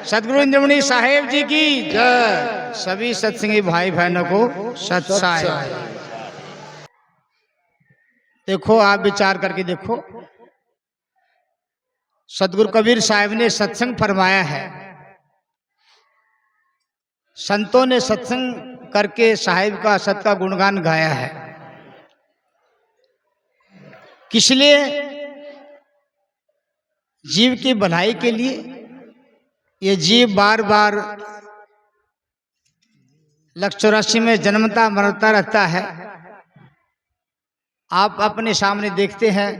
सतगुरु इंद्रमणि साहेब जी की जय। सभी सत्संगी भाई बहनों को सत साहेब। देखो, आप विचार करके देखो, सतगुरु कबीर साहब ने सत्संग फरमाया है, संतों ने सत्संग करके साहिब का सत का गुणगान गाया है। किस लिए? जीव की भलाई के लिए। ये जीव बार बार 184 में जन्मता मरता रहता है। आप अपने सामने देखते हैं,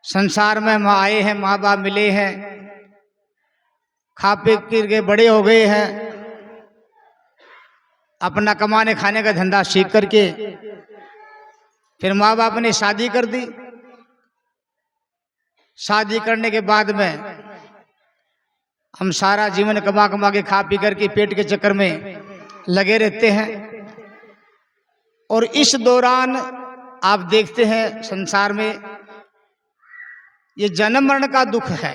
संसार में हम आए हैं, माँ बाप मिले हैं, खा पी के बड़े हो गए हैं, अपना कमाने खाने का धंधा सीख करके फिर माँ बाप ने शादी कर दी। शादी करने के बाद में हम सारा जीवन कमा कमा के खा पी करके पेट के चक्कर में लगे रहते हैं। और इस दौरान आप देखते हैं संसार में ये जन्म मरण का दुख है।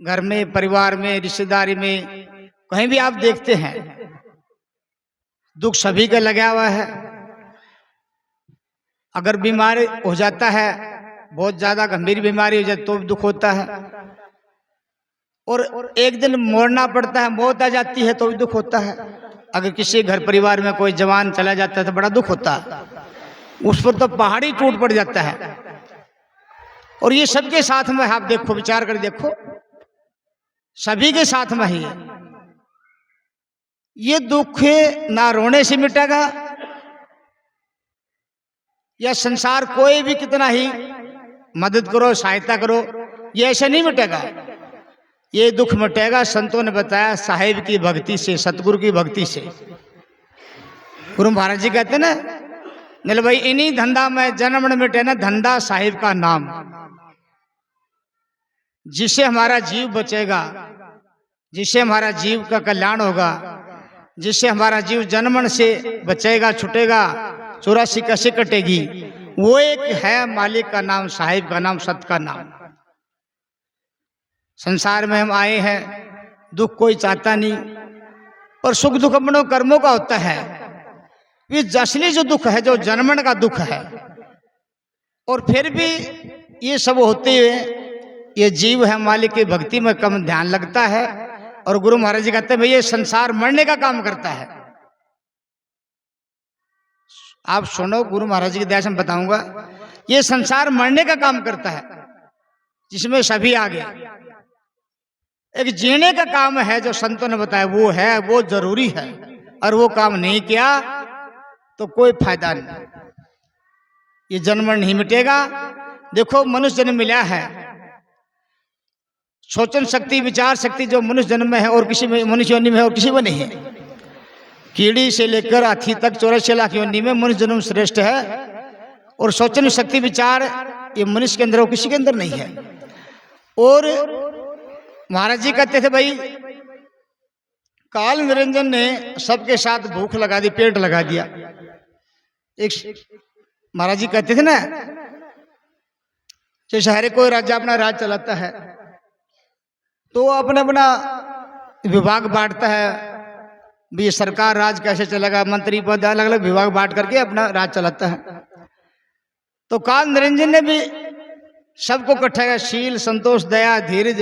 घर में, परिवार में, रिश्तेदारी में, कहीं भी आप देखते हैं दुख सभी का लगा हुआ है। अगर बीमार हो जाता है, बहुत ज्यादा गंभीर बीमारी हो जाए तो दुख होता है, और एक दिन मरना पड़ता है, मौत आ जाती है तो भी दुख होता है। अगर किसी घर परिवार में कोई जवान चला जाता है तो बड़ा दुख होता है, उस पर तो पहाड़ी टूट पड़ जाता है। और ये सबके साथ में आप देखो, विचार कर देखो, सभी के साथ में ही है। ये दुख ना रोने से मिटेगा, या संसार कोई भी कितना ही मदद करो, सहायता करो, ये ऐसे नहीं मिटेगा। ये दुख मिटेगा, संतों ने बताया, साहिब की भक्ति से, सतगुरु की भक्ति से। गुरु महाराज जी कहते ना, नहीं भाई इन्हीं धंधा में जन्म न मिटे ना, धंधा साहिब का नाम। जिससे हमारा जीव बचेगा, जिससे हमारा जीव का कल्याण होगा, जिससे हमारा जीव जन्मन से बचेगा, छुटेगा, 84 कैसे कटेगी, वो एक है मालिक का नाम, साहिब का नाम, सत का नाम। संसार में हम आए हैं, दुख कोई चाहता नहीं, और सुख दुख अपनों कर्मों का होता है। ये असली जो दुख है, जो जन्मन का दुख है, और फिर भी ये सब होते हुए ये जीव है मालिक की भक्ति में कम ध्यान लगता है। और गुरु महाराज जी कहते हैं भाई ये संसार मरने का काम करता है। आप सुनो, गुरु महाराज जी की दया से मैं बताऊंगा, ये संसार मरने का काम करता है, जिसमें सभी आ गया। एक जीने का काम है जो संतों ने बताया, वो है, वो जरूरी है, और वो काम नहीं किया तो कोई फायदा नहीं। ये जन्म नहीं मिटेगा। देखो, मनुष्य जन्म मिला है, सोचन शक्ति, विचार शक्ति जो मनुष्य जन्म में है और किसी में, मनुष्य योनि में है और किसी में नहीं है। कीड़ी से लेकर हाथी तक 84 लाख योनि में मनुष्य जन्म श्रेष्ठ है, और सोचन शक्ति, विचार ये मनुष्य के अंदर और किसी के अंदर नहीं है। और महाराज जी कहते थे भाई, काल निरंजन ने सबके साथ भूख लगा दी, पेट लगा दिया। एक महाराज जी कहते थे ना, जैसे हर कोई राजा अपना राज चलाता है तो अपना अपना विभाग बांटता है, भी सरकार राज कैसे चलेगा, मंत्री पद, अलग अलग विभाग बांट करके अपना राज चलाता है। तो काल निरंजन ने भी सबको इकट्ठा किया, शील, संतोष, दया, धीरज,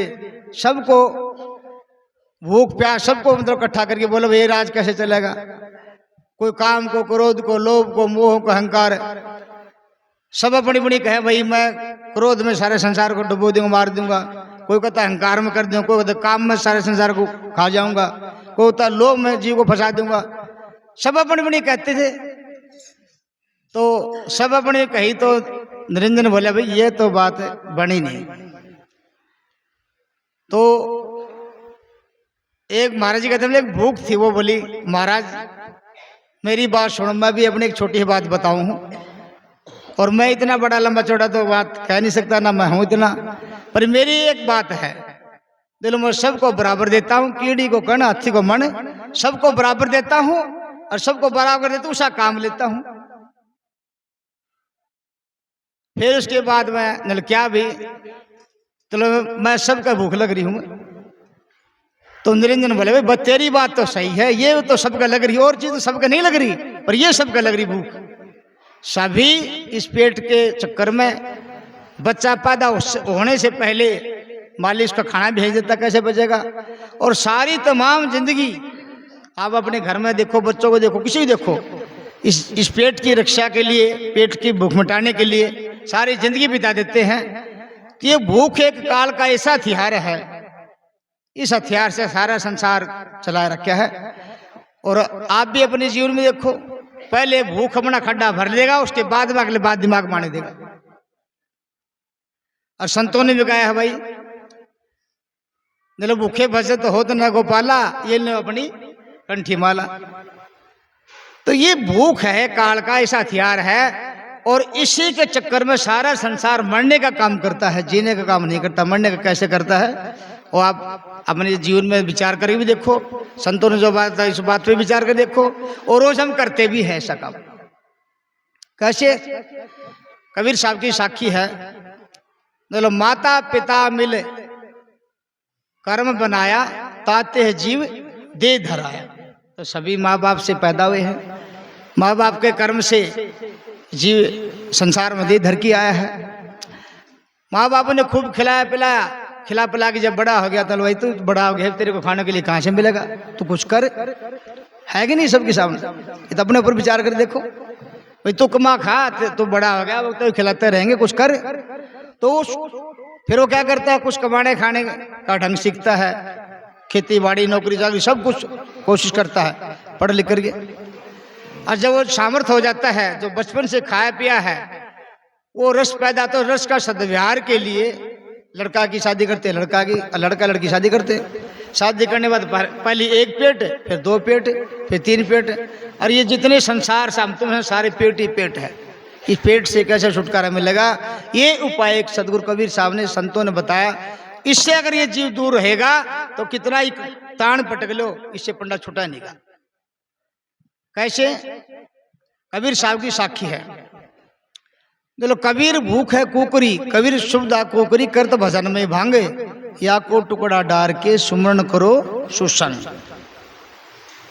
सबको, भूख प्यास, सबको मतलब इकट्ठा करके बोला भाई राज कैसे चलेगा। कोई काम को, क्रोध को, लोभ को, मोह को, अहंकार, सब अपनी अपनी कहे भाई मैं क्रोध में सारे संसार को डुबो दूंगा, मार दूंगा। कोई कहता अहंकार में कर दूंगा, कोई कहता काम में सारे संसार को खा जाऊंगा, कोई कहता लोभ में जीव को फंसा दूंगा। सब अपनी अपनी कहते थे। तो सब अपने कही तो निरंजन बोले भाई ये तो बात बनी नहीं। तो एक महाराज जी कहते हैं, एक भूख थी, वो बोली महाराज मेरी बात सुनो, मैं भी अपनी एक छोटी बात बताऊं हूं, और मैं इतना बड़ा लंबा चौड़ा तो बात कह नहीं सकता ना, मैं हूं इतना, पर मेरी एक बात है, दिल में सबको बराबर देता हूं, कीड़ी को कण, हाथी को मन, सबको बराबर देता हूं, और सबको बराबर देता हूं, उसका काम लेता हूं। फिर उसके बाद में नल क्या भी, चलो मैं सबका भूख लग रही हूं, तो निरंजन बोले भाई तेरी बात तो सही है, ये तो सबका लग रही, और चीज तो सबका नहीं लग रही, पर ये सबका लग रही भूख। सभी इस पेट के चक्कर में बच्चा पैदा होने से पहले मालिक उसका खाना भेज देता, कैसे बचेगा। और सारी तमाम जिंदगी आप अपने घर में देखो, बच्चों को देखो, किसी को देखो, इस पेट की रक्षा के लिए, पेट की भूख मिटाने के लिए सारी जिंदगी बिता देते हैं। तो ये भूख एक काल का ऐसा हथियार है, इस हथियार से सारा संसार चला रखा है। और आप भी अपने जीवन में देखो, पहले भूख अपना खड्डा भर लेगा, उसके बाद में अगले बात दिमाग माने देगा। और संतों ने भी कहा है भाई, मतलब भूखे भसे तो हो तो न गोपाला, ये न अपनी कंठी माला। तो ये भूख है काल का ऐसा हथियार है, और इसी के चक्कर में सारा संसार मरने का काम करता है, जीने का काम नहीं करता। मरने का कैसे करता है, और आप अपने जीवन में विचार करके भी देखो, संतों ने जो बात है इस बात पे विचार कर देखो, और रोज हम करते भी है ऐसा काम। कैसे? कबीर साहब की साखी है, बोलो माता पिता मिल कर्म बनाया, ताते है जीव दे धराया। तो सभी माँ बाप से पैदा हुए हैं, माँ बाप के कर्म से जीव संसार में दे धर के आया है। माँ बाप ने खूब खिलाया पिलाया, खिला पिला के जब बड़ा हो गया तो भाई तू बड़ा हो गया, तेरे को खाने के लिए कहाँ से मिलेगा, तू कुछ कर, है कि नहीं सबके सामने। ये तो अपने ऊपर विचार कर देखो भाई, तू कमा खा, तू बड़ा हो गया, वो तो खिलाते रहेंगे, कुछ कर। तो फिर वो क्या करता है, कुछ कमाने खाने का ढंग सीखता है, खेती बाड़ी नौकरी चाकरी सब कुछ कोशिश करता है पढ़ लिख करके। और जब वो सामर्थ्य हो जाता है, जो बचपन से खाया पिया है, वो रस पैदा, तो रस का सद्व्यवहार के लिए लड़का की शादी करते, लड़का लड़की शादी करते। शादी करने के बाद पहले एक पेट, फिर दो पेट, फिर तीन पेट, और ये जितने संसार सामतुम हैं सारे पेट ही पेट है। इस पेट से कैसे छुटकारा मिलेगा, ये उपाय एक सदगुरु कबीर साहब ने, संतों ने बताया। इससे अगर ये जीव दूर रहेगा तो कितना ही ताण पटक लो, इससे पंडा छुटा नहीं का। कैसे? कबीर साहब की साखी है, बोलो कबीर भूख है कुकरी, कबीर शुभदा कुकरी करत भजन में भांगे, या को टुकड़ा डाल के सुमरण करो सुसन।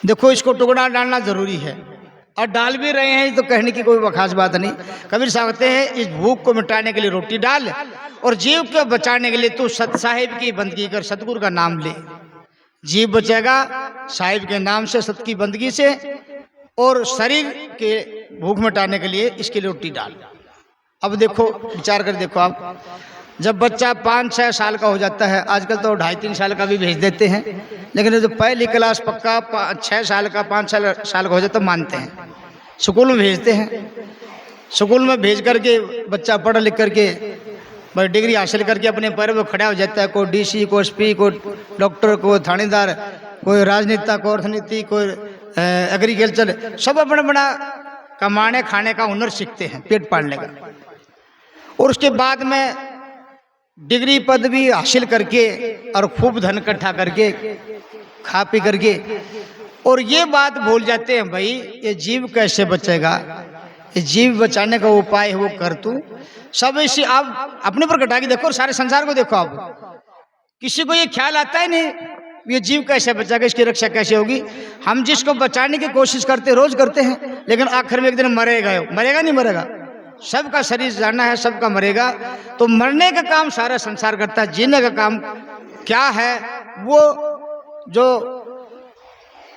देखो इसको टुकड़ा डालना जरूरी है, और डाल भी रहे हैं तो कहने की कोई खास बात नहीं। कबीर साहब कहते हैं इस भूख को मिटाने के लिए रोटी डाल, और जीव को बचाने के लिए तू सत साहिब की बंदगी कर, सतगुरु का नाम ले। जीव बचेगा साहिब के नाम से, सत की बंदगी से, और शरीर के भूख मिटाने के लिए इसके लिए रोटी डाल। अब देखो विचार कर देखो आप, जब बच्चा 5-6 साल का हो जाता है, आजकल तो 2.5-3 साल का भी भेज देते हैं, लेकिन जो पहली क्लास पक्का 6 साल का 5 साल का हो जाता तो मानते हैं, स्कूल में भेजते हैं। स्कूल में भेज करके बच्चा पढ़ लिख करके भाई डिग्री हासिल करके अपने पैरों पर खड़ा हो जाता है। कोई डीसी, कोई एसपी, कोई डॉक्टर, कोई थानेदार, कोई राजनेता, कोई अर्थनीति, कोई एग्रीकल्चर, सब अपना अपना कमाने खाने का हुनर सीखते हैं, पेट पालने का। और उसके बाद में डिग्री पदवी हासिल करके और खूब धन इकट्ठा करके खा पी करके, और ये बात भूल जाते हैं भाई ये जीव कैसे बचेगा, ये जीव बचाने का उपाय है वो कर तू। सब इसी आप अपने पर घटा के देखो और सारे संसार को देखो, आप किसी को ये ख्याल आता है नहीं ये जीव कैसे बचेगा, इसकी रक्षा कैसे होगी। हम जिसको बचाने की कोशिश करते रोज करते हैं, लेकिन आखिर में एक दिन मरेगा, मरेगा नहीं मरेगा, सबका शरीर जाना है, सबका मरेगा। तो मरने का काम सारा संसार करता है, जीने का काम क्या है वो जो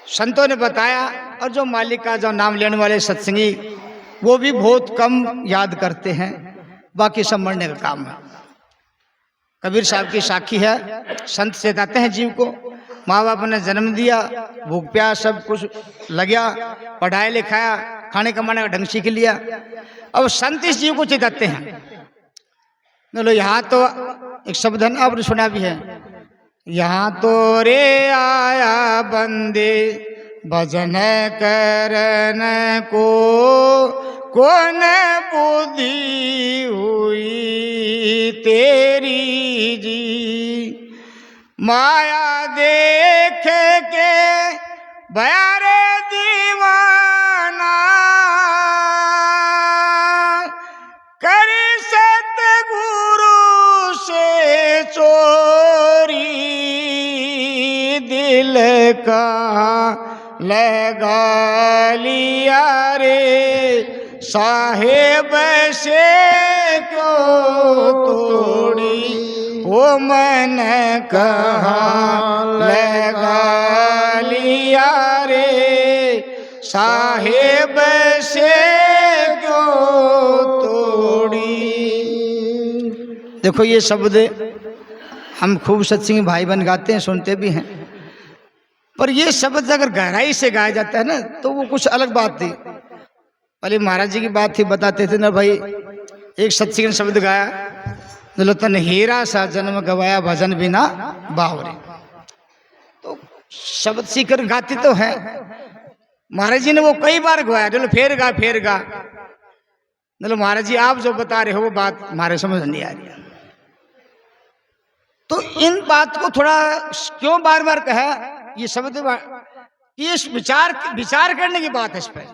संतों ने बताया, और जो मालिक का जो नाम लेने वाले सत्संगी वो भी बहुत कम याद करते हैं, बाकी सब मरने का काम है। कबीर साहब की साखी है, संत चेताते हैं जीव को, माँ बाप ने जन्म दिया, भूख प्यास सब कुछ लग गया, पढ़ाया लिखाया, खाने कमाने का ढंग सीख लिया, अब संत इस जीव को चेताते हैं। बोलो यहाँ तो एक शब्द है ना, आपने सुना भी है, यहाँ तो रे आया बंदे भजन करन को, कौन बुद्धि हुई तेरी जी, माया देख के बयारे दीवाना, कर सतगुरु से चोरी, दिल कहाँ लगा लिया रे, साहेब से क्यों तोड़ी वो मन कहाँ लगा लिया रे, साहेब से क्यों तोड़ी। देखो ये शब्द हम खूब सत्संगी भाई बन गाते हैं, सुनते भी हैं, पर ये शब्द अगर गहराई से गाया जाता है ना तो वो कुछ अलग बात थी। पहले महाराज जी की बात थी, बताते थे ना भाई, एक सत्संगी ने शब्द गाया, तन हीरा सा जन्म गवाया भजन बिना बावरे। तो शब्द सीकर गाते तो है, महाराज जी ने वो कई बार गवाया, चलो फेर गा। चलो महाराज जी आप जो बता रहे हो वो बात हमारे समझ नहीं आ रही, तो इन बात को थोड़ा क्यों बार बार कहा, ये शब्द ये विचार करने की बात है। इस पर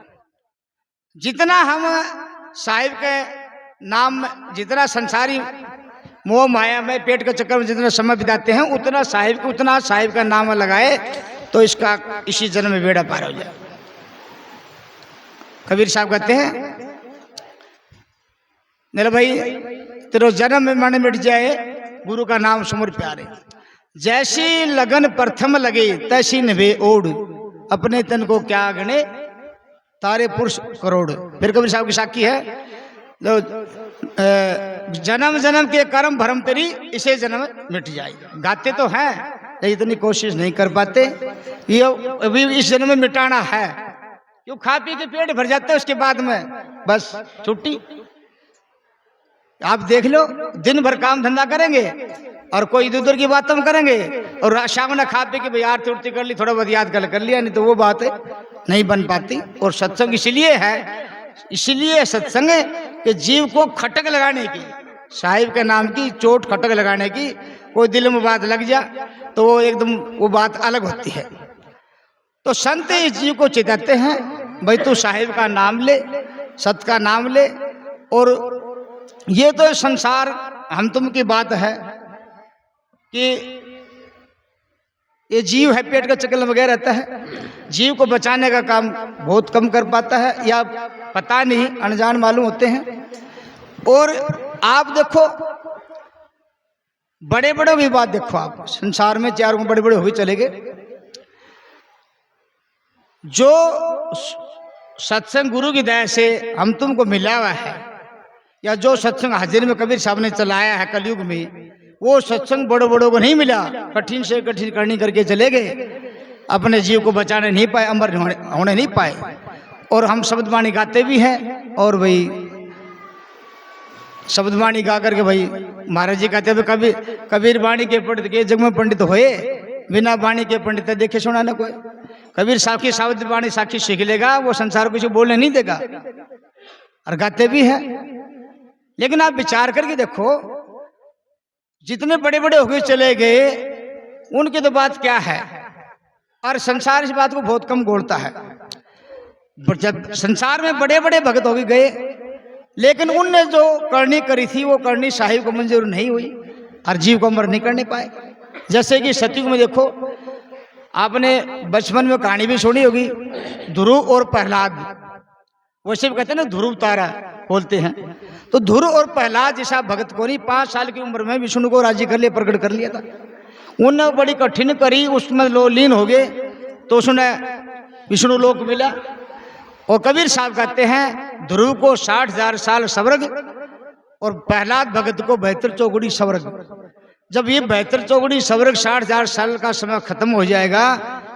जितना हम साहिब के नाम, जितना संसारी मोह माया में पेट के चक्कर में जितना समय बिताते हैं, उतना साहिब का नाम लगाए तो इसका इसी जन्म में बेड़ा पार हो जाए। कबीर साहब कहते हैं, मेरे भाई तेरे जन्म में मन मिट जाए, गुरु का नाम सुमर प्यारे, जैसी लगन प्रथम लगे तैसी निभे ओढ़, अपने तन को क्या गणे तारे पुरुष करोड़। फिर कबीर साहब की साखी है, जन्म जन्म के कर्म भरम तेरी इसे जन्म मिट जाए। गाते तो हैं लेकिन इतनी कोशिश नहीं कर पाते, ये अभी इस जन्म में मिटाना है, क्यों खा पी के पेट भर जाते हैं, उसके बाद में बस छुट्टी। आप देख लो, दिन भर काम धंधा करेंगे और कोई इधर उधर की बात हम करेंगे, और शाम में खा पी के भाई आरती उरती कर ली, थोड़ा बहुत याद कर लिया, नहीं तो वो बात नहीं बन पाती। और सत्संग इसलिए सत्संग कि जीव को खटक लगाने की, साहिब के नाम की चोट खटक लगाने की, कोई दिल में बात लग जा तो वो एकदम वो बात अलग होती है। तो संत इस जीव को चेताते हैं, भाई तू साहिब का नाम ले, सत का नाम ले। और ये तो संसार हम तुम की बात है कि ये जीव है, पेट का चक्कर में लगा रहता है, जीव को बचाने का काम बहुत कम कर पाता है, या पता नहीं अनजान मालूम होते हैं। और आप देखो बड़े बड़े भी बात देखो, आप संसार में चार बड़े बड़े हुए चले गए, जो सत्संग गुरु की दया से हम तुमको मिला हुआ है, या जो सत्संग हाजिर में कबीर साहब ने चलाया है कलयुग में, वो सत्संग बड़ों बड़ों को नहीं मिला, कठिन से कठिन करनी करके चले गए, अपने जीव को बचाने नहीं पाए, अमर होने नहीं पाए। और हम शब्दवाणी गाते भी हैं, और भाई शब्दवाणी गा करके भाई महाराज जी कहते हैं, कबीर वाणी के पंडित के जग में पंडित होए, बिना वाणी के पंडित देखे सुना ना कोई। कबीर साखी शब्दवाणी साखी सीख लेगा, वो संसार को कुछ बोलने नहीं देगा, और गाते भी हैं। लेकिन आप विचार करके देखो, जितने बड़े बड़े होके चले गए उनकी तो बात क्या है, और संसार इस बात को बहुत कम बोलता है। जब संसार में बड़े बड़े भगत हो गए, लेकिन उनने जो करनी करी थी वो करनी साहिब को मंजूर नहीं हुई, और जीव को अमर नहीं करने पाए। जैसे कि सतयुग में देखो, आपने बचपन में कहानी भी सुनी होगी, ध्रुव और प्रहलाद, वैसे भी कहते हैं ना ध्रुव तारा बोलते हैं, तो ध्रुव और प्रहलाद जैसा भगत को नहीं 5 साल की उम्र में विष्णु को राजी कर लिया, प्रकट कर लिया था। उन्होंने बड़ी कठिन करी, उसमें लीन हो गए, तो उसने विष्णु लोक मिला। और कबीर साहब कहते हैं, ध्रुव को 60,000 साल स्वर्ग, और प्रहलाद भगत को 72 चौगुनी स्वर्ग। जब ये 72 चौगुनी स्वर्ग 60,000 साल का समय खत्म हो जाएगा,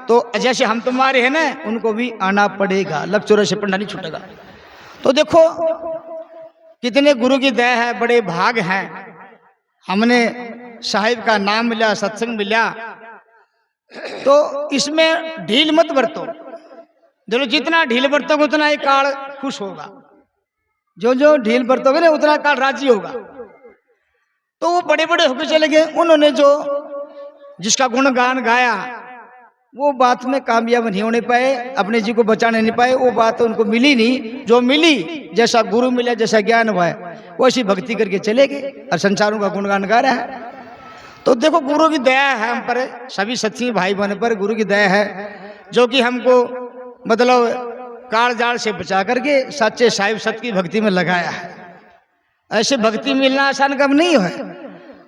तो जैसे हम तुम्हारे हैं ना, उनको भी आना पड़ेगा, लक्ष्य से पढ़ना नहीं छूटेगा। तो देखो कितने गुरु की दया है, बड़े भाग हैं, हमने साहिब का नाम मिला, सत्संग मिला। तो इसमें ढील मत बरतो, जो जितना ढील बरतोगे उतना ही काल खुश होगा, जो ढील बरतोगे ना उतना काल राजी होगा। तो वो बड़े बड़े होकर चले गए, उन्होंने जो जिसका गुणगान गाया वो बात में कामयाब नहीं होने पाए, अपने जी को बचाने नहीं पाए, वो बात उनको मिली नहीं। जो मिली, जैसा गुरु मिला, जैसा ज्ञान हुआ है, वैसी भक्ति करके चले गए, और संसारों का गुणगान गा रहा है। तो देखो गुरु की दया है हम पर, सभी सच्ची भाई बहन पर गुरु की दया है, जो कि हमको मतलब काल जाल से बचा करके सच्चे साहिब सत की भक्ति में लगाया है। ऐसे भक्ति मिलना आसान कम नहीं है,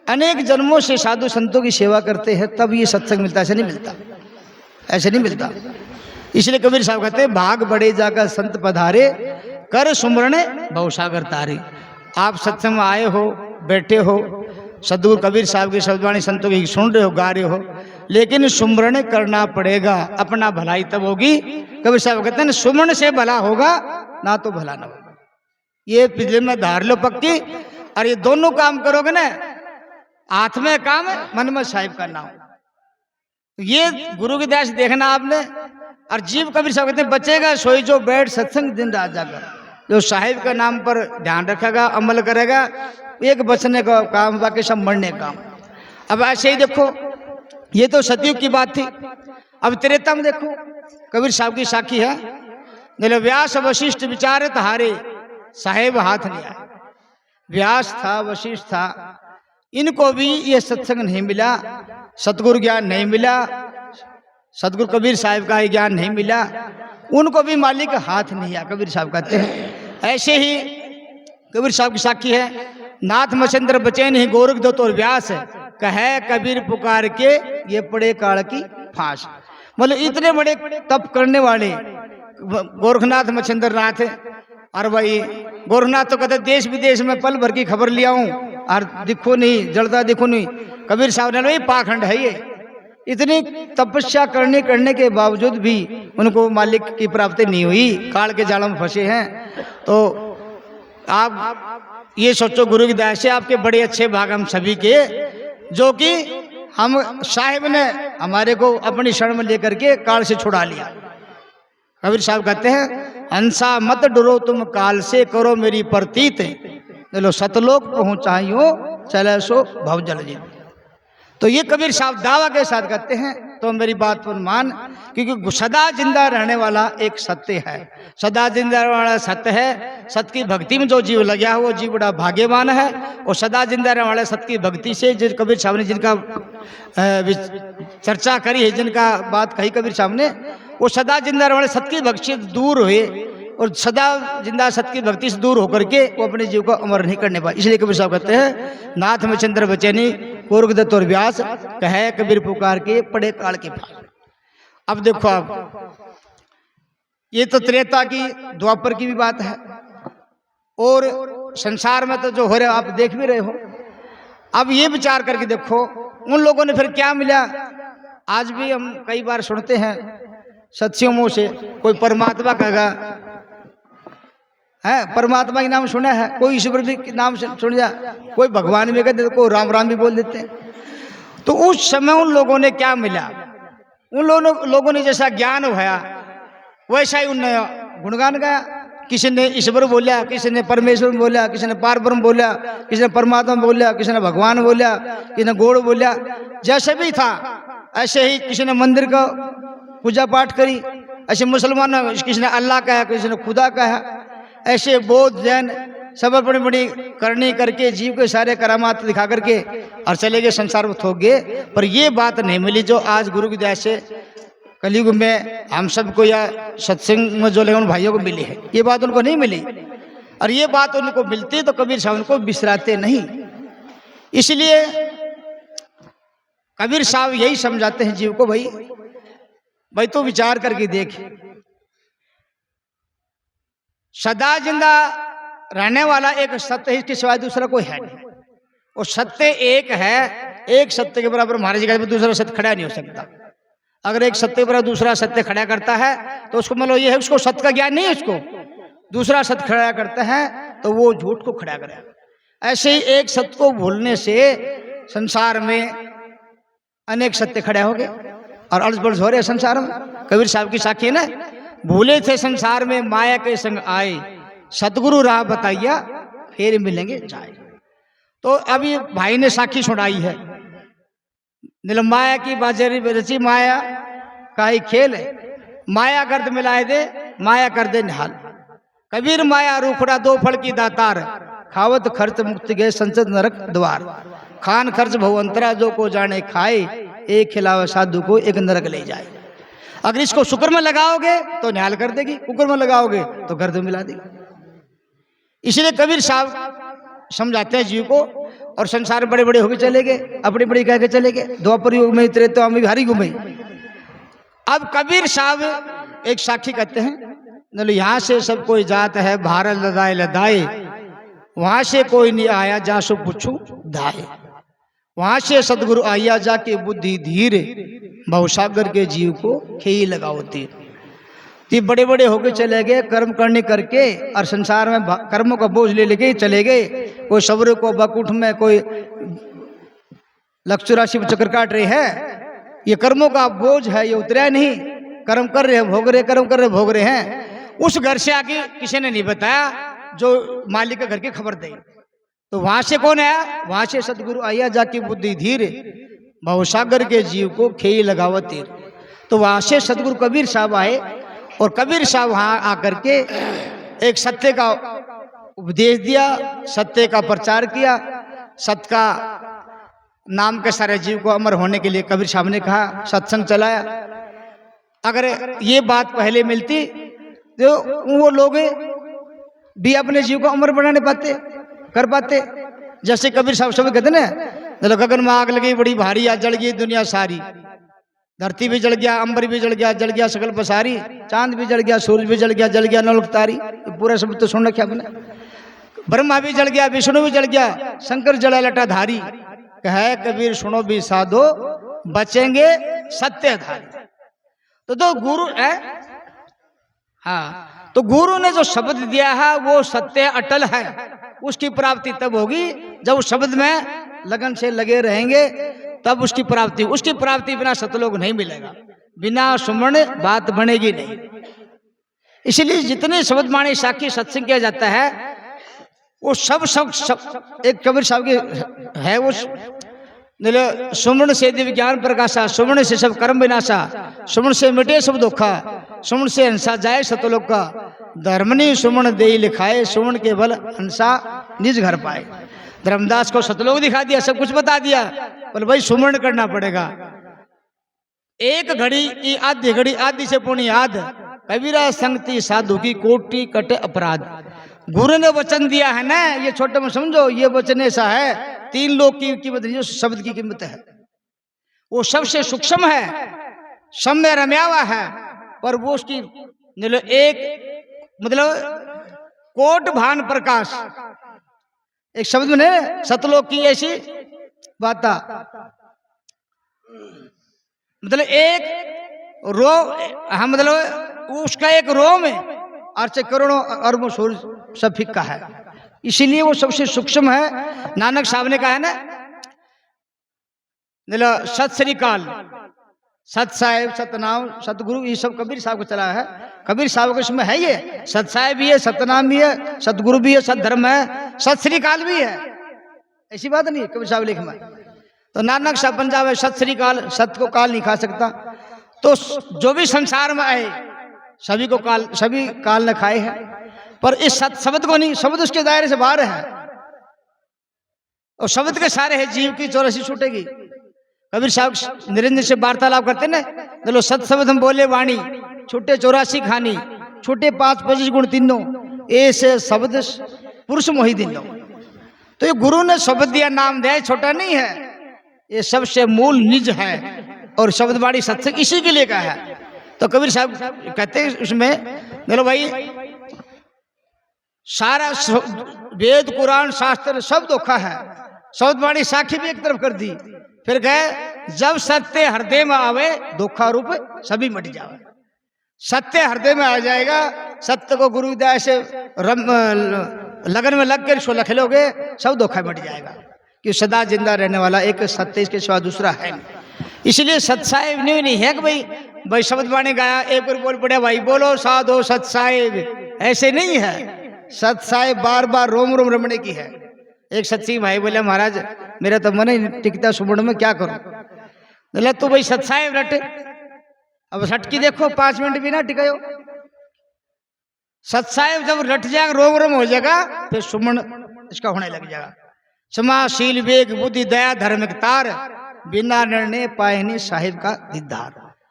अनेक जन्मों से साधु संतों की सेवा करते हैं तब ये सत्संग मिलता, ऐसे नहीं मिलता, ऐसे नहीं मिलता। इसलिए कबीर साहब कहते हैं भाग बड़े जाकर संत पधारे, कर सुमरण भवसागर तारे। आप सत्संग में आए हो, बैठे हो, सदगुरु कबीर साहब की शब्दवाणी संतों की सुन रहे हो, गा रहे हो, लेकिन सुमरण करना पड़ेगा, अपना भलाई तब होगी। कबीर साहब कहते हैं सुमरण से भला होगा ना तो भला ना होगा। ये पिछले में धार लो पक्की, और ये दोनों काम करोगे ना, हाथ में काम है, मन में साहिब का नाम। ये गुरु की दया से देखना आपने। और जीव कबीर साहब कहते हैं बचेगा सोई जो बैठ सत्संग दिन रात जाकर, जो साहिब का नाम पर ध्यान रखेगा, अमल करेगा, एक बचने का काम, बाकी सब मरने का काम। अब ऐसे ही देखो, ये तो सतयुग की बात थी। अब त्रेता में देखो कबीर साहब की साखी है, बोले व्यास वशिष्ठ विचारे हारे, साहेब हाथ नहीं आए। व्यास था, वशिष्ठ था, इनको भी ये सत्संग नहीं मिला, सतगुरु ज्ञान नहीं मिला, सतगुरु कबीर साहब का ज्ञान नहीं मिला, उनको भी मालिक हाथ नहीं आया, कबीर साहब कहते हैं। ऐसे ही कबीर साहब की साखी है, नाथ मचंद्र बचे नहीं गोरख दो तो व्यास, कहे कबीर पुकार के ये पड़े काल की फांस। मतलब इतने बड़े तप करने वाले गोरखनाथ मचंद्र नाथ है। और भाई गोरखनाथ तो कहते देश विदेश में पल भर की खबर लिया हूँ और दिखो नहीं, जड़ता दिखो नहीं। कबीर साहब ने भाई पाखंड है ये, इतनी तपस्या करने के बावजूद भी उनको मालिक की प्राप्ति नहीं हुई, काल के जाल में फंसे हैं। तो आप ये सोचो गुरु की दया से आपके बड़े अच्छे भाग हम सभी के, जो कि हम साहिब ने हमारे को अपनी शरण में लेकर के काल से छुड़ा लिया। कबीर साहब कहते हैं हंसा मत डरो तुम काल से, करो मेरी प्रतीत, चलो सतलोक पहुंचाइयो चले सो भव जल जी। तो ये कबीर साहब दावा के साथ कहते हैं, तो मेरी बात पर मान, क्योंकि सदा जिंदा रहने वाला एक सत्य है, सदा जिंदा रहने वाला सत्य है। सत्य की भक्ति में जो जीव लगा है वो जीव बड़ा भाग्यवान है। और सदा जिंदा रहने वाले सत्य की भक्ति से जिन कबीर साहब ने जिनका चर्चा करी है, जिनका बात कही कबीर साहब ने, वो सदा जिंदा रहने वाले सत्य की भक्ति से दूर हुए और सदा जिंदा सत्य की भक्ति से दूर होकर के वो अपने जीव को अमर नहीं करने पाए। इसलिए कबीर साहब कहते हैं नाथ में चंद्र बचैनी गोरख दत्त और व्यास, कहे कबीर पुकार के पड़े काल के फांस। अब देखो आप, ये तो त्रेता की द्वापर की भी बात है, और संसार में तो जो हो रहा है आप देख भी रहे हो। अब ये विचार करके देखो उन लोगों ने फिर क्या मिला। आज भी हम कई बार सुनते हैं सत्सियों मुंह से, कोई परमात्मा कहेगा है, परमात्मा के नाम सुना है, कोई ईश्वर भी नाम सुन जा, कोई भगवान भी कहते, कोई राम राम भी बोल देते हैं। तो उस समय उन लोगों ने क्या मिला, उन लोगों ने जैसा ज्ञान होया वैसा ही उनने गुणगान गाया। किसी ने ईश्वर बोला, किसी ने परमेश्वर बोला, किसी ने पार ब्रह्म बोला, किसी ने परमात्मा बोला, किसी ने भगवान बोला, किसी ने गौड़ बोला, जैसे भी था ऐसे ही। किसी ने मंदिर का पूजा पाठ करी, ऐसे मुसलमान किसी ने अल्लाह कहा, किसी ने खुदा कहा, ऐसे बौद्ध जैन सब बड़ी बड़ी करनी करके जीव के सारे करामात दिखा करके और चले गए, संसार में थोक गए। पर ये बात नहीं मिली जो आज गुरु की दया से कलयुग में हम सबको या सत्संग में जो लेकिन भाइयों को मिली है, ये बात उनको नहीं मिली। और ये बात उनको मिलती तो कबीर साहब उनको बिसराते नहीं। इसलिए कबीर साहब यही समझाते हैं जीव को, भाई तो विचार करके देख, सदा जिंदा रहने वाला एक सत्य है, इसके सिवाय दूसरा कोई है नहीं। और सत्य एक है, एक सत्य के बराबर महाराज जी का दूसरा सत्य खड़ा नहीं हो सकता। अगर एक सत्य के बराबर दूसरा सत्य खड़ा करता है तो उसको मतलब ये है उसको सत्य का ज्ञान नहीं है, उसको दूसरा सत्य खड़ा करता है तो वो झूठ को खड़ा करेगा। ऐसे ही एक सत्य को भूलने से संसार में अनेक सत्य खड़े हो गए और अर्ज बर्ज हो रहे संसार में। कबीर साहब की साखी है ना, भूले थे संसार में माया के संग आए, सतगुरु राह बताइया फिर मिलेंगे जाए। तो अभी भाई ने साखी सुनाई है, नीलमाया की बाजारी रची माया का ही खेल है, माया गर्द मिलाए दे माया कर दे निहाल। कबीर माया रूखड़ा दो फल की दातार, खावत खर्च मुक्त गए संसद नरक द्वार। खान खर्च भवंतरा जो को जाने खाए, एक खिलावे साधु को एक नरक ले जाए। अगर इसको शुक्र में लगाओगे तो निहाल कर देगी, कुकर में लगाओगे तो गर्द मिला देगी। इसलिए कबीर साहब समझाते हैं जीव को। और संसार बड़े बड़े होके चले गए, अपनी बड़ी कह के चले गए। द्वापर युग में इतरे तो हम भारी घूमे। अब कबीर साहब एक साखी कहते हैं, यहाँ से सब कोई जात है भारत लदाए लदाए, वहां से कोई नहीं आया जा सो पूछू दाए। वहां से सदगुरु आया जाके बुद्धि धीरे, भवसागर के जीव को खेई लगाओ तीर। ये बड़े बड़े होके चले गए, कर्म करने करके और संसार में कर्मों का बोझ ले लेके चले गए। कोई सब्र को बकुठ में, कोई लक्ष्य राशि में चक्कर काट रहे हैं। ये कर्मों का बोझ है, ये उतरा नहीं। कर्म कर रहे हैं भोग रहे, कर्म कर रहे भोग रहे हैं। उस घर से आगे किसी ने नहीं बताया जो मालिक के घर की खबर दे। तो वहां से कौन आया? वहां से सदगुरु आया जाके बुद्धि धीरे, भवसागर के जीव को खेई लगावत तीर। तो वहां से सदगुरु कबीर साहब आए और कबीर साहब वहां आकर के एक सत्य का उपदेश दिया, सत्य का प्रचार किया। सत्य का नाम के सारे जीव को अमर होने के लिए कबीर साहब ने कहा, सत्संग चलाया। अगर ये बात पहले मिलती तो वो लोग भी अपने जीव को अमर बनाने पाते, कर पाते। जैसे कबीर साहब सब कहते ना, गगन में आग लगी बड़ी भारी, आज जल गई दुनिया सारी। धरती भी जल गया, अंबर भी जल गया सकल पसारी। चांद भी जल गया, सूरज भी जल गया नौलख तारी। पूरा शब्द तो सुन रखा आपने। ब्रह्मा भी जल गया, विष्णु भी जल गया, शंकर जला लटा धारी। कहे कबीर सुनो भी साधो, बचेंगे सत्य धारी। तो गुरु है, हाँ, तो गुरु ने जो शब्द दिया है वो सत्य अटल है। उसकी प्राप्ति तब होगी जब उस शब्द में लगन से लगे रहेंगे, तब उसकी प्राप्ति। उसकी प्राप्ति बिना सतलोक नहीं मिलेगा, बिना सुमरण बात बनेगी नहीं। इसलिए जितने शब्द माने साखी सत्संग किया जाता है वो सब एक कबीर साहब की है। वो सुमरण से दिव्य ज्ञान प्रकाशा, सुमरण से सब कर्म विनाशा, सुमरण से मिटे सब दुखा, सुमरण से हंसा जाए सतलोक का। धर्मनी सुमरण दे लिखाए, सुमरण के बल हंसा निज घर पाए। धर्मदास को सतलोक दिखा दिया, सब कुछ बता दिया, पर भाई सुमरण करना पड़ेगा। एक घड़ी की आधी घड़ी, आधी से पुण्य याद, कबीरा संगति साधु की कोटि कटे अपराध। गुरु ने वचन दिया है ना, ये छोटे में समझो, ये वचन ऐसा है, 3 लोग की कीमत नहीं, जो शब्द की कीमत है वो सबसे सूक्ष्म है, सब में रम्या हुआ है। पर वो उसकी एक कोट भान प्रकाश, एक शब्द में नहीं, सतलोक की ऐसी बात। एक रो, हाँ, उसका एक रो में अर्च करोड़ों अरबों सूरज सब फिक्का है। इसीलिए वो सबसे सूक्ष्म है। नानक साहब ने कहा है ना, सत श्री काल, सत साहेब, सतनाम, सतगुरु, ये सब कबीर साहब को चला है। कबीर साहब को इसमें है, ये सत साहेब भी है, सतनाम भी है, सतगुरु भी है, सत धर्म है, सत श्री काल भी है। ऐसी बात नहीं है कबीर साहब लिख में। तो नानक साहब पंजाब है, सत श्री काल, सत को काल नहीं खा सकता। तो जो भी संसार में आए सभी को काल, सभी काल ने खाए हैं, पर इस सत शब्द को नहीं, शब्द उसके दायरे से बाहर है। और शब्द के सारे है जीव की 84 छूटेगी। कबीर साहब निरंजन से वार्तालाप करते ना, चलो सत शब्द हम बोले वाणी, छूटे 84 खानी, छूटे 5 25 गुण तीनों, ऐसे शब्द पुरुष मोहि दिनों। तो ये गुरु ने शब्द दिया, नाम दिया, छोटा नहीं है, ये सबसे मूल निज है। और शब्द वाणी सत्संग इसी के लिए कहा है। तो कबीर साहब कहते हैं इसमें, बोलो भाई सारा वेद कुरान शास्त्र सब धोखा है, शब्द वाणी साखी भी एक तरफ कर दी। फिर कहे जब सत्य हृदय में आवे, धोखा रूप सभी मिट जावे। सत्य हृदय में आ जाएगा, सत्य को गुरु विद्या से लगन में लग कर इसको लख लोगे, सब धोखा मिट जाएगा। कि सदा जिंदा रहने वाला एक सत्य, इसके सिवा दूसरा है नहीं। इसलिए सत्साहेब नहीं है कि भाई शब्द वाणी गाया एक बार बोल पड़े भाई बोलो साधो सत्साहेब, ऐसे नहीं है। सत्साहेब बार बार रोम रोम रमने की है। एक सत्सी भाई बोले महाराज मेरा तो मन ही टिकता सुमरण में, क्या करूं? बोले तो भाई सत्साहेब रटे, अब सटकी देखो 5 मिनट भी ना टिकायो। सत्साहेब जब रट जाएगा, रोम रोम हो जाएगा, फिर सुमरण इसका होने लग जाएगा। क्षमाशील वेग बुद्धि दया धार्मिक तार, बिना निर्णय पाए नहीं साहिब का दीदार।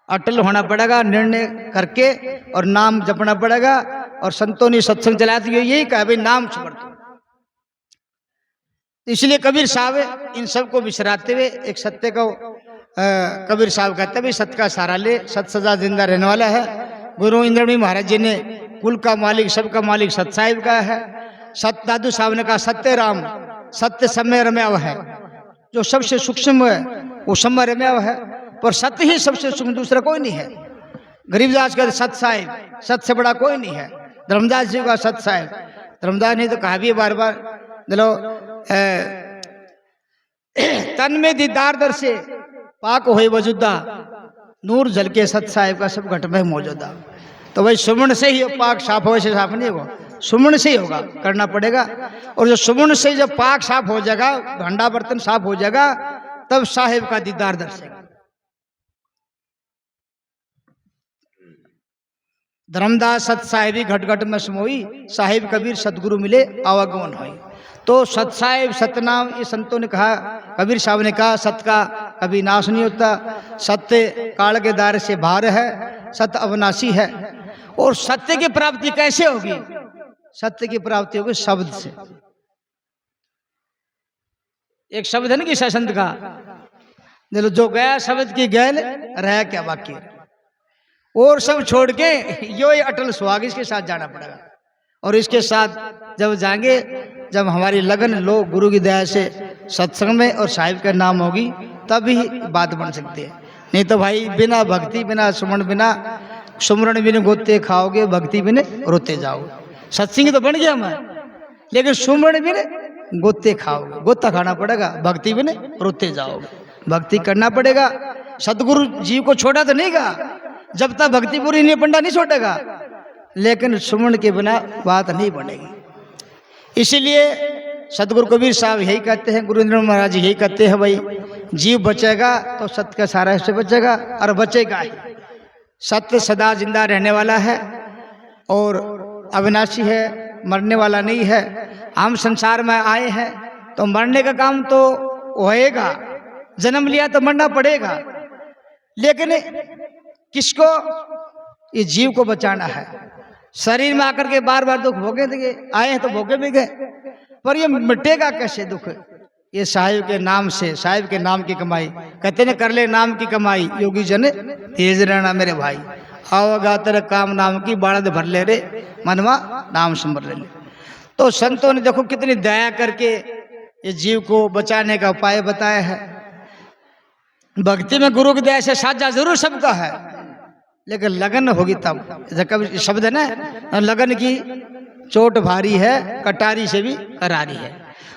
अटल होना पड़ेगा निर्णय करके, और नाम जपना पड़ेगा। और संतों ने सत्संग चलाते हुए यही कहा भाई नाम सुमरते। इसलिए कबीर साहब इन सबको विसराते हुए एक सत्य को कबीर साहब कहते हैं सत्य का सहारा ले, सत सदा जिंदा रहने वाला है। गुरु इंद्रमणि महाराज जी ने कुल का मालिक सबका मालिक सत साहिब का है। सत दादू साहब ने कहा सत्य राम सत्य समय रम्या हुआ है, जो सबसे सूक्ष्म है वो समय रम्या हुआ है, पर सत्य ही सबसे सूक्ष्म, दूसरा कोई नहीं है। गरीबदास कहते सत साहिब, सत से बड़ा कोई नहीं है। धर्मदास जी का सत साहिब, धर्मदास ने तो कहा भी है बार बार, चलो तन में दीदार दर से पाक होए वजुदा, नूर झलके सत साहिब का सब घट में मौजूदा। तो भाई सुमन से ही पाक साफ हो, साफ नहीं होगा, सुमन से ही होगा, करना पड़ेगा। और जो सुमन से जब पाक साफ हो जाएगा, भांडा बर्तन साफ हो जाएगा, तब साहिब का दीदार दर्शेगा। धर्मदास सत साहिबी घट घट में समोई, साहिब कबीर सतगुरु मिले आवागमन होई। तो सत साहिब सतनाम ये संतों ने कहा, कबीर साहब ने कहा सत्य का कभी नाश नहीं होता, सत्य काल के दायरे से बाहर है, सत्य अविनाशी है। और सत्य की प्राप्ति कैसे होगी? सत्य की प्राप्ति होगी शब्द से। एक शब्द है ना कि संत का, जो गया शब्द की गैल रह क्या बाकी, और सब छोड़ के यो अटल सुहाग इसके साथ जाना पड़ेगा। और इसके साथ जब जाएंगे, जब हमारी लगन लो गुरु की दया से सत्संग में और साहिब का नाम होगी, तभी बात बन सकती है। नहीं तो भाई बिना भक्ति बिना सुमरण बिना सुमरण बिना गोते खाओगे, भक्ति बिना रोते जाओगे। सत्संग तो बन गया मैं, लेकिन सुमरण बिना गोते खाओगे, गोता खाना पड़ेगा, भक्ति बिना रोते जाओगे। भक्ति करना पड़ेगा। सतगुरु जीव को छोड़ा तो नहीं गा, जब तक भक्ति पूरी नहीं पंडा नहीं छोड़ेगा, लेकिन सुमरण के बिना बात नहीं बनेगी। इसीलिए सतगुरु कबीर साहब यही कहते हैं, गुरु इंद्र महाराज जी यही कहते हैं, भाई जीव बचेगा तो सत्य का सारा से बचेगा, और बचेगा ही। सत्य सदा जिंदा रहने वाला है और अविनाशी है, मरने वाला नहीं है। हम संसार में आए हैं तो मरने का काम तो होएगा, जन्म लिया तो मरना पड़ेगा, लेकिन किसको? ये जीव को बचाना है। शरीर में आकर के बार बार दुख भोगे देंगे, आए हैं तो भोगे भी गए, पर ये मिटेगा कैसे दुख? ये साहिब के नाम से, साहिब के नाम की कमाई। कहते न कर ले नाम की कमाई, योगी जन तेज रहना मेरे भाई। आओगा तेरे काम नाम की बाड़द भर ले रे, मनवा नाम सुमर ले। तो संतों ने देखो कितनी दया करके ये जीव को बचाने का उपाय बताया है। भक्ति में गुरु की दया से साझा जरूर सबका है, लेकिन लगन होगी तब। कभी शब्द है ना, लगन की चोट भारी है, कटारी से भी करारी है।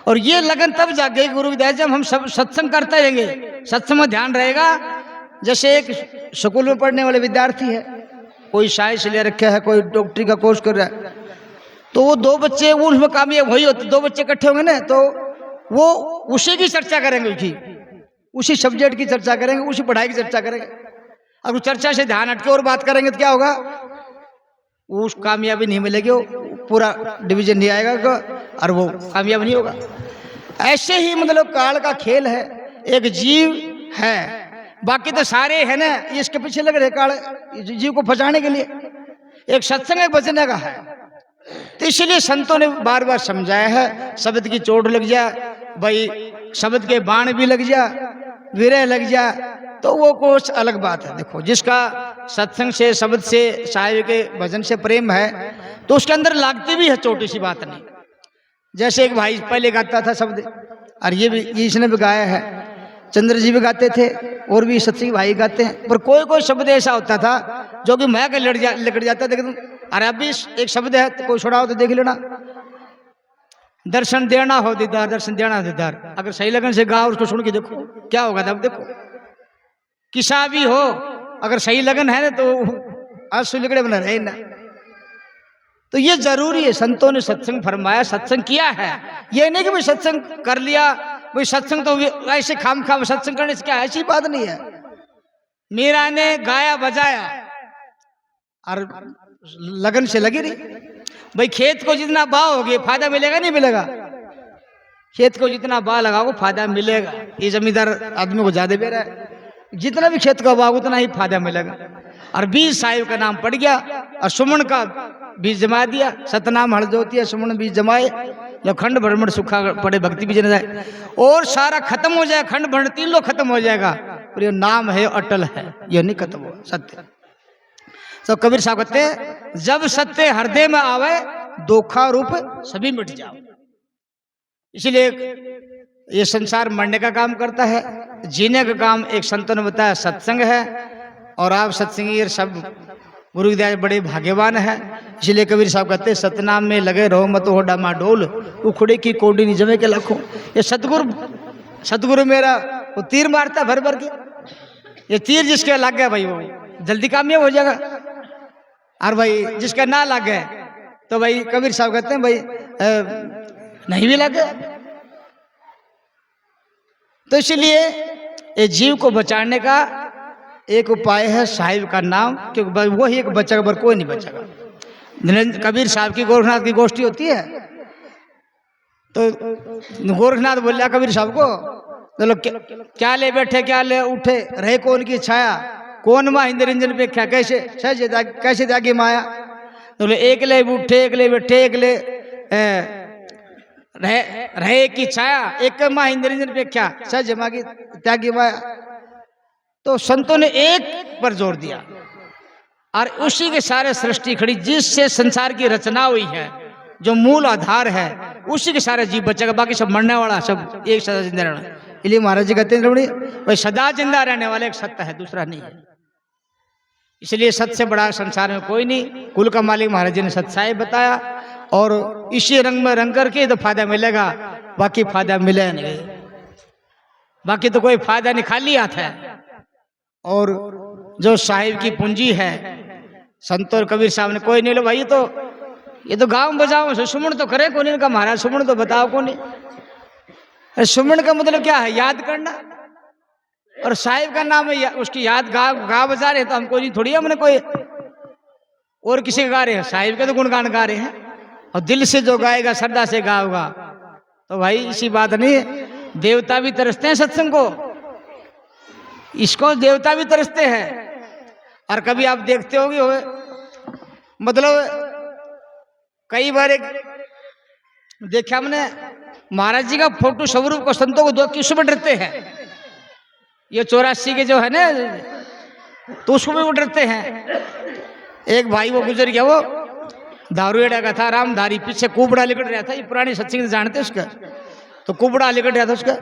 और ये लगन तब जागेगी गुरु की दया जब हम सब सत्संग करते रहेंगे, सत्संग में ध्यान रहेगा। जैसे एक स्कूल में पढ़ने वाले विद्यार्थी है, कोई साइंस ले रखा है, कोई डॉक्टरी का कोर्स कर रहा है, तो वो दो बच्चे उसमें कामयाब वही होते, दो बच्चे इकट्ठे होंगे ना, तो वो उसी की चर्चा करेंगे, उसी सब्जेक्ट की चर्चा करेंगे, उसी पढ़ाई की चर्चा करेंगे। अगर चर्चा से ध्यान हटके और बात करेंगे तो क्या होगा? उस कामयाबी नहीं मिलेगी, वो पूरा डिवीजन नहीं आएगा और वो कामयाब नहीं होगा। ऐसे ही मतलब काल का खेल है। एक जीव है, बाकी तो सारे है ना, इसके पीछे लग रहे काल जीव को फंसाने के लिए। एक सत्संग बचने का है, तो इसलिए संतों ने बार बार समझाया है, शब्द की चोट लग जाए भाई, शब्द के बाण भी लग जाए, विरह लग जाए, तो वो कुछ अलग बात है। देखो जिसका सत्संग से, शब्द से, साहिब के भजन से प्रेम है, तो उसके अंदर लागती भी है, छोटी सी बात नहीं। जैसे एक भाई पहले गाता था शब्द, और ये भी इसने भी गाया है, चंद्र जी भी गाते थे, और भी सत्संगी भाई गाते हैं, पर कोई कोई शब्द ऐसा होता था जो कि मैं लिकट जाता था। अरे अभी एक शब्द है तो कोई छोड़ा हो तो देख लेना, दर्शन देना हो दीदार, दर्शन देना दीदार। अगर सही लगन से गा, उसको सुन के देखो क्या होगा। तब देखो किसा भी हो, अगर सही लगन है ना तो आंसू लिकड़े बना रहे ना। तो ये जरूरी है। संतों ने सत्संग फरमाया, सत्संग किया है। ये नहीं कि भाई सत्संग कर लिया, भाई सत्संग तो ऐसे खाम खाम सत्संग करने से क्या, ऐसी बात नहीं है। मीरा ने गाया बजाया और लगन से लगी रही। भाई खेत को जितना भाव होगी, फायदा मिलेगा नहीं मिलेगा? खेत को जितना बा लगाओ फायदा मिलेगा। ये जमींदार आदमी को ज्यादा बेरा है, जितना भी खेत का बाग उतना ही फायदा मिलेगा। और बीज साहिब का नाम पड़ गया और सुमन का बीज जमा दिया। सतनाम हरजोतिया सुमन बीज जमाए, जब खंड भ्रमण सुखा पड़े भक्ति भी जन जाए और सारा खत्म हो जाए, खंड भ्रमण 3 लोग खत्म हो जाएगा, और ये नाम है अटल है, ये नहीं खत्म हो सत्य। तो कबीर साहब कहते हैं जब सत्य हृदय में आवे दोखा रूप सभी मिट जाओ। इसलिए ये संसार मरने का काम करता है, जीने का काम एक संतों ने बताया सत्संग है। और आप सत्संगी सब गुरुदेव बड़े भाग्यवान है। इसलिए कबीर साहब कहते हैं सतनाम में लगे रहो मत हो डामा डोल, उखड़े की कोडी नहीं जमे के लाखों। ये सतगुरु मेरा वो तीर मारता भर भर के, ये तीर जिसके लग गया भाई वो जल्दी कामयाब हो जाएगा, और भाई जिसका ना लग गया तो भाई कबीर साहब कहते हैं भाई नहीं भी लगे। तो इसलिए ये जीव को बचाने का एक उपाय है साहिब का नाम, क्योंकि वही एक बचेगा, पर कोई नहीं बचेगा। कबीर साहब की गोरखनाथ की गोष्ठी होती है, तो गोरखनाथ बोलिया कबीर साहब को, चलो क्या ले बैठे क्या ले उठे, रहे कौन की छाया, कौन माँ इंद्र इंजन पे क्या कैसे कैसे त्यागी माया। तो एक ले उठे एक ले बैठे एक ले रहे की छाया, एक माँ इंद्र इंजन पे क्या सज माँ की त्यागी माया। तो संतों ने एक पर जोर दिया और उसी के सारे सृष्टि खड़ी, जिससे संसार की रचना हुई है, जो मूल आधार है, उसी के सारे जीव बचेगा, बाकी सब मरने वाला, सब एक सदा जिंदा रहना। इसलिए महाराज जी कहते हैं भाई सदा जिंदा रहने वाले एक सत्य है, दूसरा नहीं है। इसलिए सत्य से बड़ा संसार में कोई नहीं। कुल का मालिक महाराज जी ने सत्य बताया, और इसी रंग में रंग करके तो फायदा मिलेगा, बाकी फायदा मिले नहीं, बाकी तो कोई फायदा नहीं, खाली हाथ है। और जो साहिब की पूंजी है संत और कबीर साहब ने कोई नहीं लो भाई, ये तो गांव बजाओ सुमन तो करे कौन, इनका महाराज सुमन तो बताओ कौन। सुमन का मतलब क्या है, याद करना, और साहिब का नाम है उसकी याद गा बजा रहे, तो हम कोई नहीं थोड़ी हमने कोई और किसी का गा रहे हैं, साहिब के तो गुणगान गा रहे हैं। और दिल से जो गाएगा श्रद्धा से गाओगा तो भाई इसी बात नहीं है, देवता भी तरसते हैं सत्संग को, इसको देवता भी तरसते हैं। और कभी आप देखते होगे मतलब कई बार एक देखा हमने महाराज जी का फोटो स्वरूप को संतों को देख के उसमें डरते हैं। ये 84 के जो है ना, तो उसको भी वो डरते हैं। एक भाई वो गुजर गया, वो दारूएड़ा का था, रामधारी, पीछे कुबड़ा लिकट रहा था, ये पुरानी सत्संग जानते उसका, तो कुबड़ा लिकट रहा था उसका,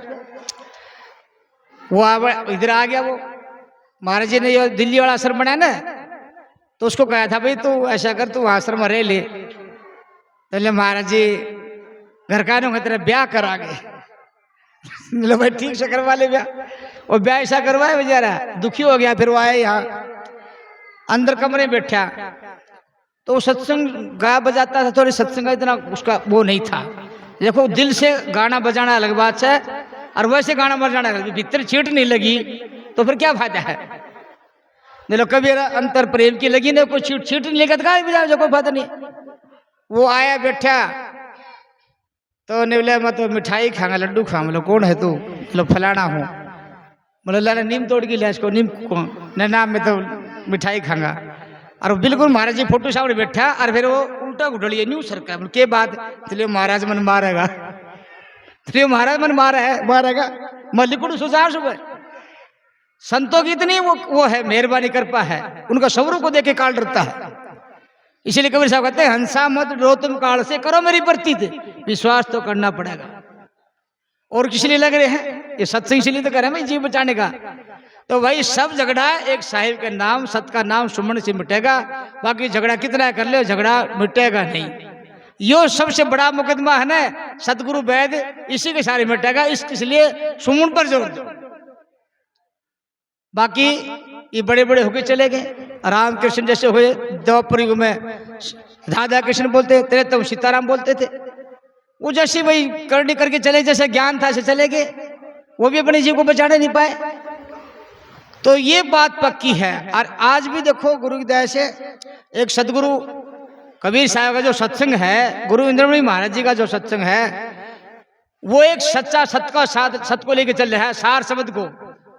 वो इधर आ गया। वो महाराज जी ने ये दिल्ली वाला आश्रम बनाया ना, तो उसको कहा था भाई तू ऐसा कर, तू आश्रम में रह ले। तो महाराज जी घर का नो तेरा ब्याह करा गए। बोले भाई ठीक से करवा ले ब्याह। और ब्याह ऐसा करवाए बेचारा दुखी हो गया। फिर वो आया यहाँ अंदर कमरे में बैठा, तो वो सत्संग गा बजाता था, थोड़ी सत्संग इतना उसका वो नहीं था। देखो दिल से गाना बजाना अलग बात है, और वैसे गाना बजाना अलग, भीतर चीट नहीं लगी तो फिर क्या फायदा है। देखो कभी अंतर प्रेम की लगी ना, कोई चीट नहीं लगा तो जो कोई फायदा नहीं। वो आया बैठा तो ने बोला मैं तो मिठाई खाऊंगा, लड्डू खाऊंगा। बोलो कौन है तू? बोलो फलाना हूँ। बोले ला नीम तोड़ के लिया इसको, नीम न नाम में तो मिठाई खाऊंगा। और बिल्कुल महाराज जी फोटो सामने बैठा, और फिर वो उल्टा घुटलिए न्यू सरकार के बाद चलिए महाराज मन मारेगा, चलिए महाराज मन मारेगा मल्लिकुड़ सुजार सुबह। संतों की इतनी वो है मेहरबानी कृपा है, उनका स्वरूप को देख के काल डरता है। इसीलिए कबीर साहब कहते हैं हंसा मत डरो तुम काल से, करो मेरी प्रति थे, विश्वास तो करना पड़ेगा। और किस लिए लग रहे हैं? ये सत्संग इसलिए तो कर रहे हैं भाई जीव बचाने का। तो भाई सब झगड़ा एक साहिब के नाम, सत का नाम सुमन से मिटेगा, बाकी झगड़ा कितना कर ले झगड़ा मिटेगा नहीं। यो सबसे बड़ा मुकदमा है ना, सतगुरु वैद इसी के सारे मिटेगा। इसलिए सुमन पर जोर दो। बाकी ये बड़े बड़े होके चले गए, राम कृष्ण जैसे हुए, द्वापर युग में राधा कृष्ण बोलते थे, तो सीताराम बोलते थे। वो जैसे भाई करनी करके चले, जैसे ज्ञान था ऐसे चले गए, वो भी अपने जीव को बचाने नहीं पाए। तो ये बात पक्की है। और आज भी देखो गुरु की दया से एक सदगुरु कबीर साहब का जो सत्संग है, गुरु इंद्रमणि महाराज जी का जो सत्संग है, वो एक सच्चा सत्य का सत्य को लेके चल रहा है, सार शब्द को।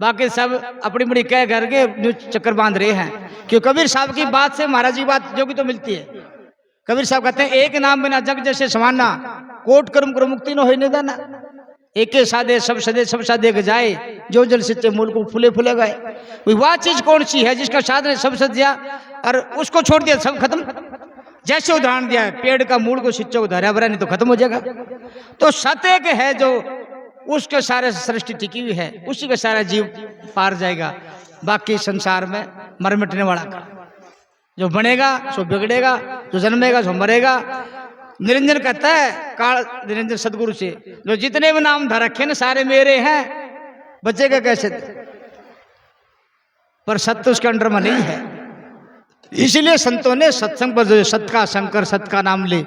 बाकी सब अपनी बड़ी कह करके जो चक्कर बांध रहे हैं। क्यों कबीर साहब की बात से महाराज की बात जो भी तो मिलती है। कबीर साहब कहते हैं एक नाम बिना जग जैसे समाना, कोट कर्म कर मुक्ति न होने देना। एक सादे सब सदे सब सादे के जाए, जो जल सिंचे मूल को फूले फूले गए। वह चीज कौन सी है जिसका साधन सब सद दिया और उसको छोड़ दिया सब खत्म। जैसे उदाहरण दिया है, पेड़ का मूल को सिंचो धरा भरा नहीं तो खत्म हो जाएगा। तो सत्य एक है जो उसके सारे सृष्टि टिकी हुई है, उसी का सारा जीव पार जाएगा। बाकी संसार में मर मिटने वाला का जो बनेगा सो बिगड़ेगा, जो जन्मेगा सो मरेगा। निरंजन कहता है काल निरंजन सदगुरु से, जो जितने भी नाम धर रखे ना सारे मेरे हैं, बचेगा कैसे? पर सत्य उसके अंडर में नहीं है। इसलिए संतों ने सत्संग पर जो सत्य का शंकर सत्य का नाम ले।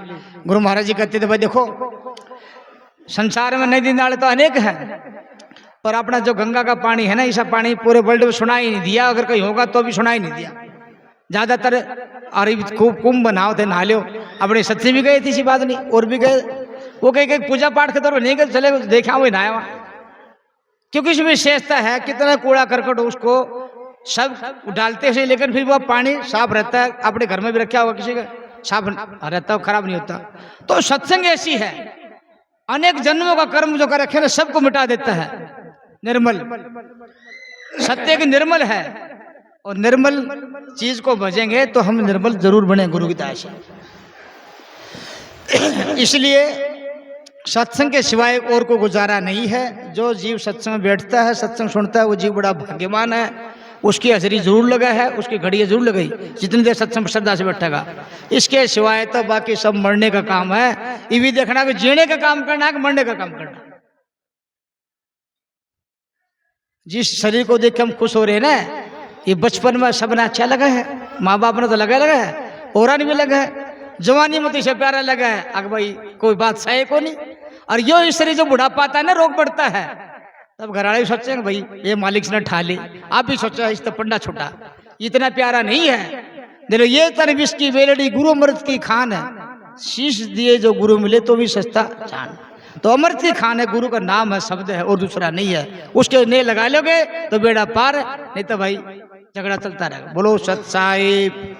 गुरु महाराज जी कहते थे भाई देखो संसार में नदी नाले तो अनेक हैं, पर अपना जो गंगा का पानी है ना, ऐसा पानी पूरे वर्ल्ड में सुना ही नहीं दिया। अगर कहीं होगा तो भी सुना ही नहीं दिया। ज्यादातर अरे खूब कुंभ बनाओ थे, नहा लो। अपने सच्ची भी गए थे, इसी बात नहीं, और भी गए। वो कहीं पूजा पाठ के तौर पर नहीं गए, चले देखा वही नहाया वहां। क्योंकि इसमें विशेषता है कितना कूड़ा करकट उसको सब डालते हैं, लेकिन फिर वो पानी साफ रहता है। अपने घर में भी रखा होगा किसी का, साफ रहता है, खराब नहीं होता। तो सत्संग ऐसी है, अनेक जन्मों का कर्म जो कर रखे ना सबको मिटा देता है। निर्मल सत्य की निर्मल है, और निर्मल चीज को भजेंगे तो हम निर्मल जरूर बने गुरु की दया से। इसलिए सत्संग के सिवाय और को गुजारा नहीं है। जो जीव सत्संग में बैठता है, सत्संग सुनता है, वो जीव बड़ा भाग्यवान है। उसकी हाजिरी जरूर लगा है, उसकी घड़ी जरूर लगाई जितनी देर सत्संग श्रद्धा से बैठेगा। इसके सिवाय तो बाकी सब मरने का काम है। ये भी देखना कि जीने का काम करना है कि मरने का काम करना। जिस शरीर को देख के हम खुश हो रहे हैं ना, ये बचपन में सबने अच्छा लगा है, माँ बाप ने तो लगा है, औरान भी लगा है, जवानी में तो इसे प्यारा लगा है। अगर भाई कोई बात सही को नहीं। और यो इस शरीर जो बुढ़ापा आता है ना, रोग बढ़ता है, तब घर वाले भी सोचेंगे भाई ये मालिक से न ठा ले। आप भी सोचा इस तो पंडा छोटा इतना प्यारा नहीं है। देखो ये तनविश की वेलड़ी गुरु अमृत की खान है। शीश दिए जो गुरु मिले तो भी सस्ता जान। तो अमृत की खान है, गुरु का नाम है, शब्द है, और दूसरा नहीं है। उसके ने लगा लोगे तो बेड़ा पार, नहीं तो भाई झगड़ा चलता रहेगा। बोलो सत साहिब।